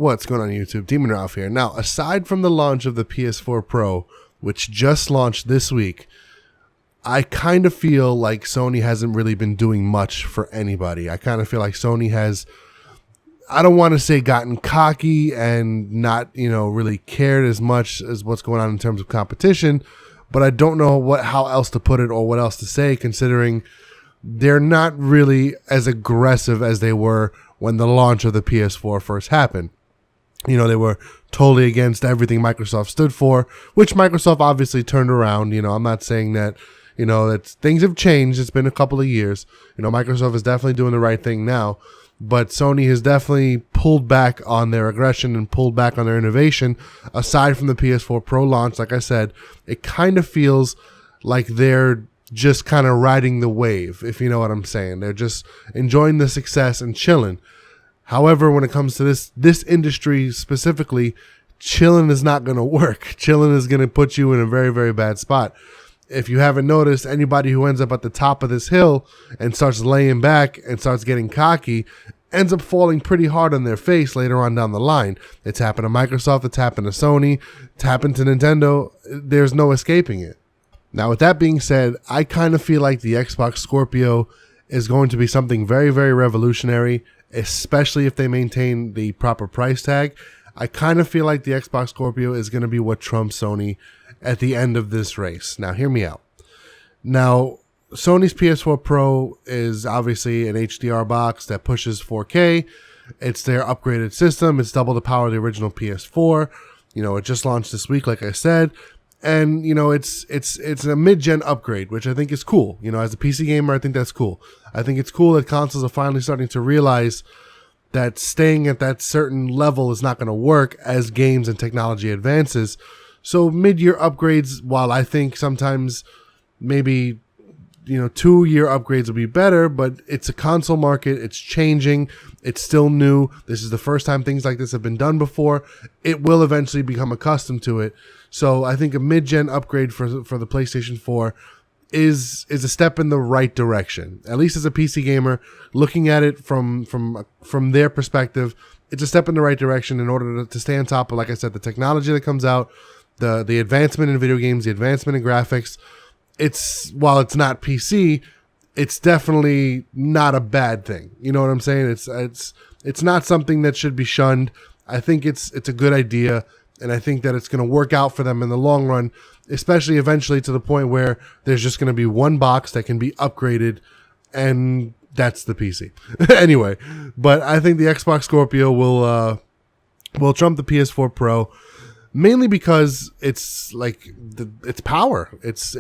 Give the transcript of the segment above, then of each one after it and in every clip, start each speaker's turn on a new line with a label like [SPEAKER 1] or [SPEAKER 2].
[SPEAKER 1] What's going on YouTube? Demon Ralph here. Now, aside from the launch of the PS4 Pro, which just launched this week, I kind of feel like Sony hasn't really been doing much for anybody. I kind of feel like Sony has, I don't want to say gotten cocky and not, really cared as much as what's going on in terms of competition, but I don't know how else to put it or what else to say, considering they're not really as aggressive as they were when the launch of the PS4 first happened. They were totally against everything Microsoft stood for, which Microsoft obviously turned around. I'm not saying that, that things have changed. It's been a couple of years. Microsoft is definitely doing the right thing now, but Sony has definitely pulled back on their aggression and pulled back on their innovation. Aside from the PS4 Pro launch, like I said, it kind of feels like they're just kind of riding the wave, if you know what I'm saying. They're just enjoying the success and chilling. However, when it comes to this industry specifically, chilling is not going to work. Chilling is going to put you in a very, very bad spot. If you haven't noticed, anybody who ends up at the top of this hill and starts laying back and starts getting cocky ends up falling pretty hard on their face later on down the line. It's happened to Microsoft. It's happened to Sony. It's happened to Nintendo. There's no escaping it. Now, with that being said, I kind of feel like the Xbox Scorpio is going to be something very, very revolutionary, especially if they maintain the proper price tag. I kind of feel like the Xbox Scorpio is going to be what trumps Sony at the end of this race. Now, hear me out. Now, Sony's PS4 Pro is obviously an HDR box that pushes 4K. It's their upgraded system. It's double the power of the original PS4. It just launched this week, like I said. And, it's a mid-gen upgrade, which I think is cool. As a PC gamer, I think that's cool. I think it's cool that consoles are finally starting to realize that staying at that certain level is not going to work as games and technology advances. So mid-year upgrades, while I think sometimes maybe 2-year upgrades will be better, but it's a console market. It's changing. It's still new. This is the first time things like this have been done before. It will eventually become accustomed to it. So I think a mid-gen upgrade for the PlayStation 4 is a step in the right direction. At least as a PC gamer, looking at it from their perspective, it's a step in the right direction in order to stay on top of, like I said, the technology that comes out, the advancement in video games, the advancement in graphics. While it's not PC, it's definitely not a bad thing. You know what I'm saying? It's not something that should be shunned. I think it's a good idea, and I think that it's going to work out for them in the long run, especially eventually to the point where there's just going to be one box that can be upgraded, and that's the PC. Anyway, but I think the Xbox Scorpio will trump the PS4 Pro. Mainly because it's like it's power. It's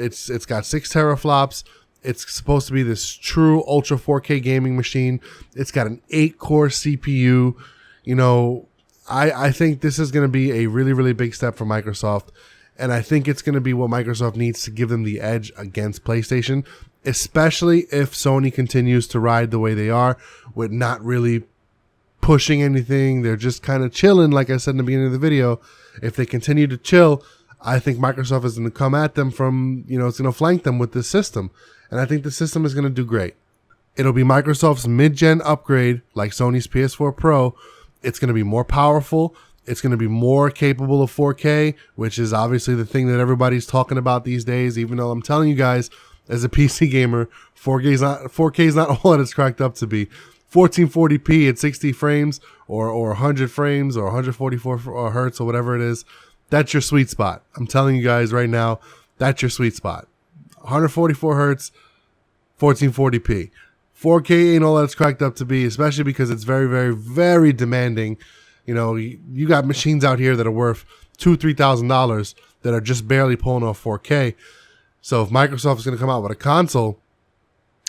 [SPEAKER 1] got 6 teraflops. It's supposed to be this true ultra 4K gaming machine. It's got an 8-core CPU. I think this is going to be a really, really big step for Microsoft, and I think it's going to be what Microsoft needs to give them the edge against PlayStation, especially if Sony continues to ride the way they are with not really pushing anything. They're just kind of chilling, like I said in the beginning of the video. If they continue to chill, I think Microsoft is going to come at them from, it's going to flank them with this system. And I think the system is going to do great. It'll be Microsoft's mid-gen upgrade, like Sony's PS4 Pro. It's going to be more powerful. It's going to be more capable of 4K, which is obviously the thing that everybody's talking about these days, even though I'm telling you guys, as a PC gamer, 4K is not all that it's cracked up to be. 1440p at 60 frames or 100 frames or 144 hertz or whatever it is, that's your sweet spot. I'm telling you guys right now, that's your sweet spot. 144 hertz, 1440p. 4K ain't all that it's cracked up to be, especially because it's very, very, very demanding. You got machines out here that are worth $2,000-$3,000 that are just barely pulling off 4K. So if Microsoft is going to come out with a console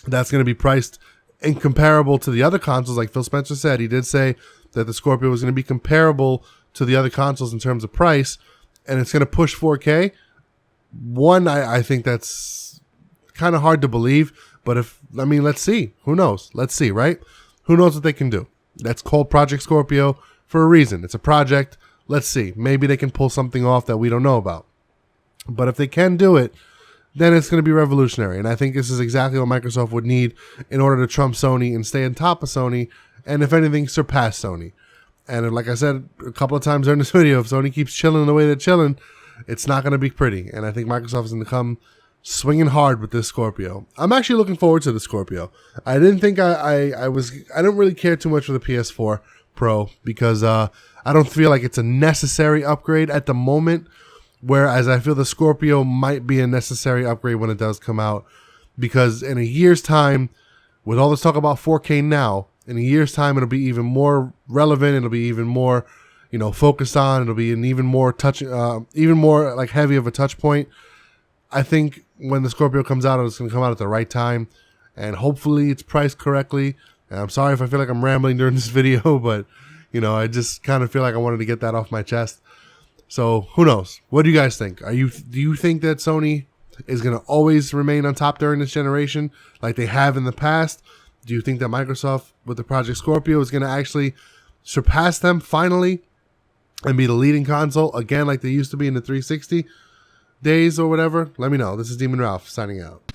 [SPEAKER 1] that's going to be priced incomparable to the other consoles, like Phil Spencer said, he did say that the Scorpio was going to be comparable to the other consoles in terms of price, and it's going to push 4K. I think that's kind of hard to believe, but let's see. Who knows? Let's see, right? Who knows what they can do? That's called Project Scorpio for a reason. It's a project. Let's see. Maybe they can pull something off that we don't know about. But if they can do it, then it's going to be revolutionary. And I think this is exactly what Microsoft would need in order to trump Sony and stay on top of Sony, and if anything, surpass Sony. And like I said a couple of times during this video, if Sony keeps chilling the way they're chilling, it's not going to be pretty. And I think Microsoft is going to come swinging hard with this Scorpio. I'm actually looking forward to the Scorpio. I didn't think I don't really care too much for the PS4 Pro because I don't feel like it's a necessary upgrade at the moment. Whereas I feel the Scorpio might be a necessary upgrade when it does come out, because in a year's time, with all this talk about 4K now, in a year's time it'll be even more relevant. It'll be even more, focused on. It'll be an even more like heavy of a touch point. I think when the Scorpio comes out, it's going to come out at the right time, and hopefully it's priced correctly. And I'm sorry if I feel like I'm rambling during this video, but I just kind of feel like I wanted to get that off my chest. So who knows? What do you guys think? Do you think that Sony is going to always remain on top during this generation like they have in the past? Do you think that Microsoft with the Project Scorpio is going to actually surpass them finally and be the leading console again like they used to be in the 360 days or whatever? Let me know. This is Demon Ralph signing out.